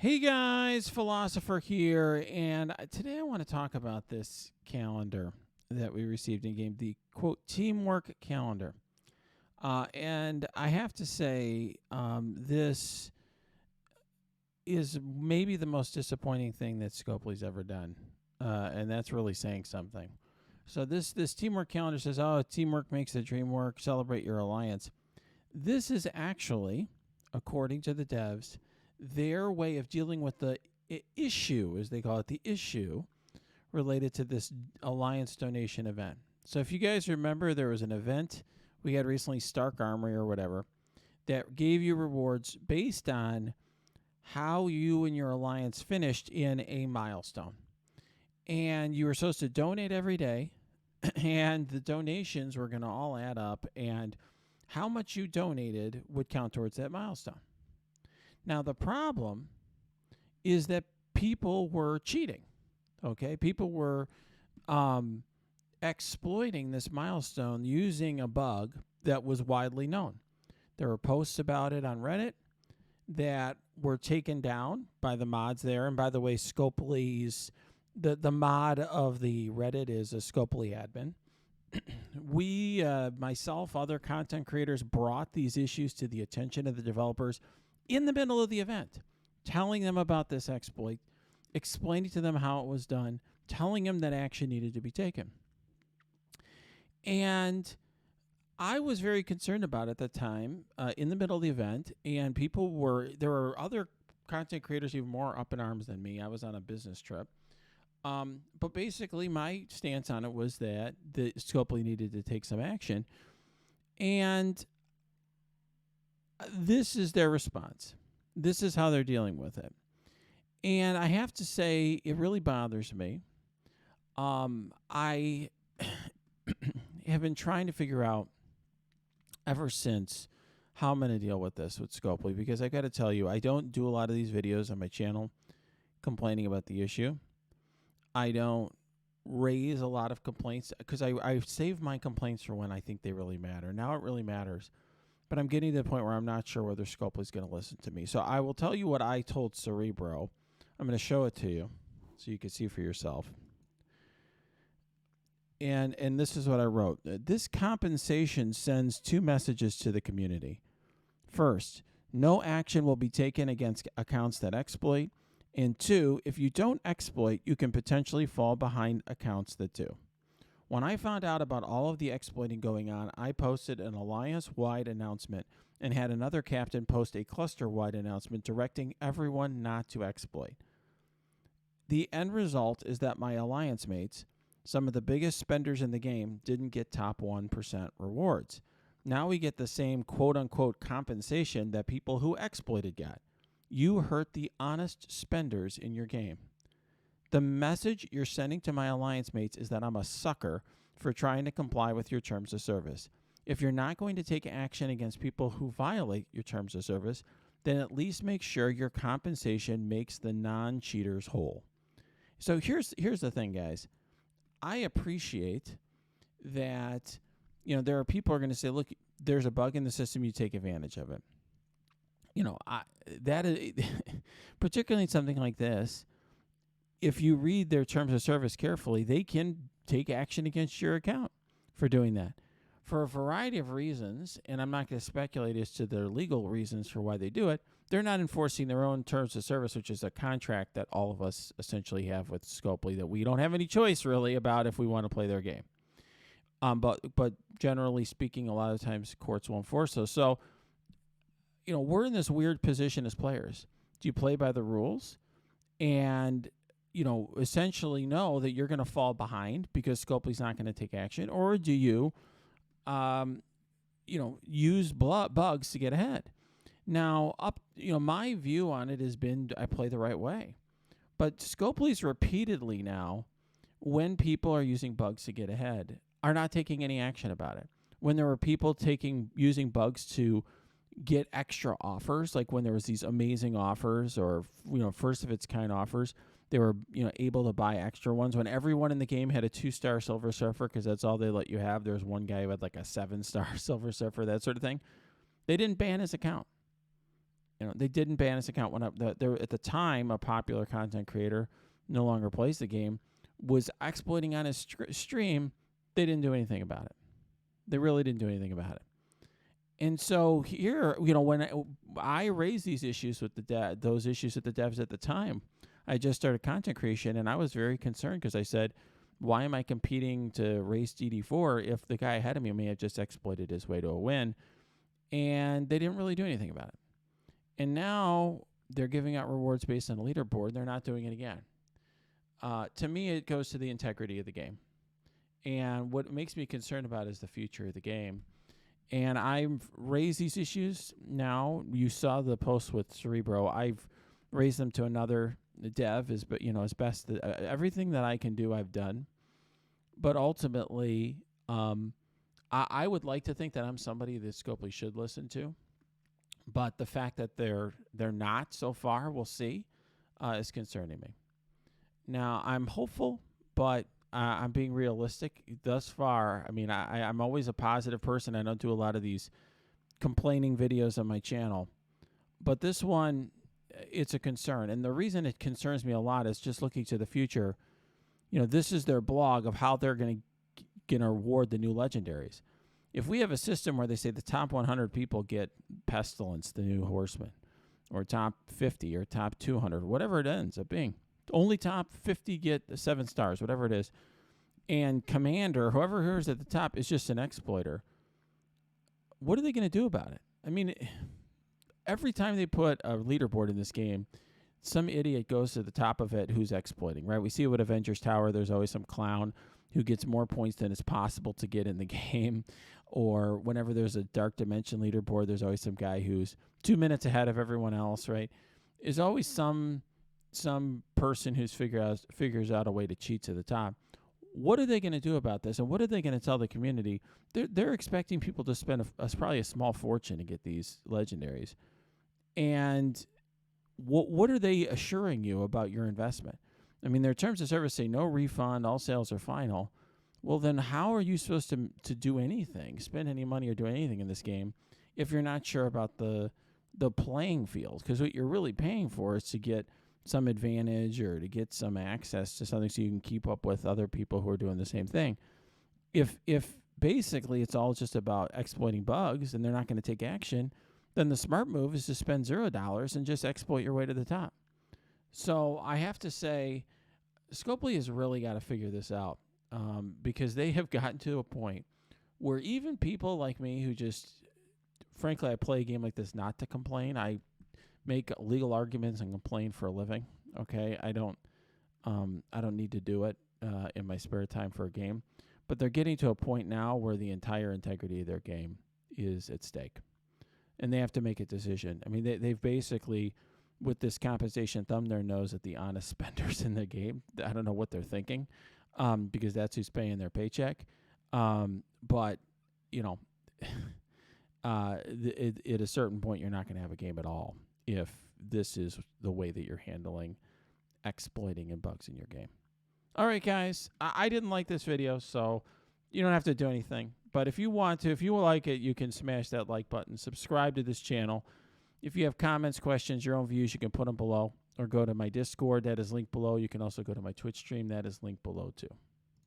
Hey guys, Philosopher here, and today I want to talk about this calendar that we received in game, the quote teamwork calendar. And I have to say, this is maybe the most disappointing thing that Scopely's ever done, and that's really saying something. So this teamwork calendar says, "Oh, teamwork makes the dream work. Celebrate your alliance." This is actually, according to the devs, their way of dealing with the issue, as they call it, the issue related to this alliance donation event. So if you guys remember, there was an event we had recently, Stark Armory or whatever, that gave you rewards based on how you and your alliance finished in a milestone. And you were supposed to donate every day, and the donations were going to all add up, and how much you donated would count towards that milestone. Now, the problem is that people were cheating, okay? People were exploiting this milestone using a bug that was widely known. There were posts about it on Reddit that were taken down by the mods there. And by the way, Scopely's, the mod of the Reddit is a Scopely admin. We, myself, other content creators brought these issues to the attention of the developers in the middle of the event, telling them about this exploit, explaining to them how it was done, telling them that action needed to be taken. And I was very concerned about it at the time, in the middle of the event, and there were other content creators even more up in arms than me. I was on a business trip. But basically, my stance on it was that the Scopely needed to take some action. And this is their response. This is how they're dealing with it. And I have to say, it really bothers me. I have been trying to figure out ever since how I'm going to deal with this with Scopely, because I got to tell you, I don't do a lot of these videos on my channel complaining about the issue. I don't raise a lot of complaints because I save my complaints for when I think they really matter. Now it really matters. But I'm getting to the point where I'm not sure whether Scopely's going to listen to me. So I will tell you what I told Cerebro. I'm going to show it to you so you can see for yourself. And this is what I wrote. This compensation sends two messages to the community. First, no action will be taken against accounts that exploit. And two, if you don't exploit, you can potentially fall behind accounts that do. When I found out about all of the exploiting going on, I posted an alliance-wide announcement and had another captain post a cluster-wide announcement directing everyone not to exploit. The end result is that my alliance mates, some of the biggest spenders in the game, didn't get top 1% rewards. Now we get the same quote-unquote compensation that people who exploited got. You hurt the honest spenders in your game. The message you're sending to my alliance mates is that I'm a sucker for trying to comply with your terms of service. If you're not going to take action against people who violate your terms of service, then at least make sure your compensation makes the non-cheaters whole. So here's the thing, guys. I appreciate that, there are people who are going to say, look, there's a bug in the system, you take advantage of it. That is particularly something like this. If you read their terms of service carefully, they can take action against your account for doing that for a variety of reasons. And I'm not going to speculate as to their legal reasons for why they do it. They're not enforcing their own terms of service, which is a contract that all of us essentially have with Scopely that we don't have any choice really about if we want to play their game. But generally speaking, a lot of times courts won't enforce those. So, we're in this weird position as players. Do you play by the rules and, essentially know that you're going to fall behind because Scopely's not going to take action? Or do you, use bugs to get ahead? Now, my view on it has been I play the right way. But Scopely's repeatedly now, when people are using bugs to get ahead, are not taking any action about it. When there were people using bugs to get extra offers, like when there was these amazing offers or first of its kind offers, they were able to buy extra ones. When everyone in the game had a 2-star Silver Surfer, because that's all they let you have, there was one guy who had like a 7-star Silver Surfer, that sort of thing. They didn't ban his account. They didn't ban his account when there at the time a popular content creator no longer plays the game was exploiting on his stream. They didn't do anything about it. They really didn't do anything about it. And so here, when I raised these issues with those issues with the devs at the time, I just started content creation, and I was very concerned because I said, why am I competing to race DD4 if the guy ahead of me may have just exploited his way to a win? And they didn't really do anything about it. And now they're giving out rewards based on a leaderboard. They're not doing it again. To me, it goes to the integrity of the game. And what makes me concerned about is the future of the game. And I've raised these issues now. You saw the post with Cerebro. I've raised them to another dev as best. Everything that I can do, I've done. But ultimately, I would like to think that I'm somebody that Scopely should listen to. But the fact that they're not so far, we'll see, is concerning me. Now, I'm hopeful, but I'm being realistic. Thus far, I mean, I'm always a positive person. I don't do a lot of these complaining videos on my channel. But this one, it's a concern. And the reason it concerns me a lot is just looking to the future. This is their blog of how they're going to reward the new legendaries. If we have a system where they say the top 100 people get Pestilence, the new Horseman, or top 50 or top 200, whatever it ends up being, only top 50 get 7 stars, whatever it is, and Commander, whoever is at the top, is just an exploiter, what are they going to do about it? I mean, every time they put a leaderboard in this game, some idiot goes to the top of it who's exploiting, right? We see it with Avengers Tower. There's always some clown who gets more points than is possible to get in the game. Or whenever there's a Dark Dimension leaderboard, there's always some guy who's 2 minutes ahead of everyone else, right? There's always some person who's figures out a way to cheat to the top. What are they going to do about this? And what are they going to tell the community? They're expecting people to spend probably a small fortune to get these legendaries. And what are they assuring you about your investment? I mean, their terms of service say no refund, all sales are final. Well, then how are you supposed to do anything, spend any money or do anything in this game if you're not sure about the playing field? Because what you're really paying for is to get some advantage or to get some access to something so you can keep up with other people who are doing the same thing. If basically it's all just about exploiting bugs and they're not going to take action, then the smart move is to spend $0 and just exploit your way to the top. So I have to say, Scopely has really got to figure this out because they have gotten to a point where even people like me who just, frankly, I play a game like this not to complain. I make legal arguments and complain for a living. Okay, I don't need to do it in my spare time for a game. But they're getting to a point now where the entire integrity of their game is at stake, and they have to make a decision. I mean, they've basically, with this compensation, thumbed their nose at the honest spenders in the game. I don't know what they're thinking, because that's who's paying their paycheck. But at a certain point, you're not going to have a game at all if this is the way that you're handling exploiting and bugs in your game. All right, guys, I didn't like this video, so you don't have to do anything. But if you want to, if you like it, you can smash that like button, subscribe to this channel. If you have comments, questions, your own views, you can put them below, or go to my Discord. That is linked below. You can also go to my Twitch stream. That is linked below, too.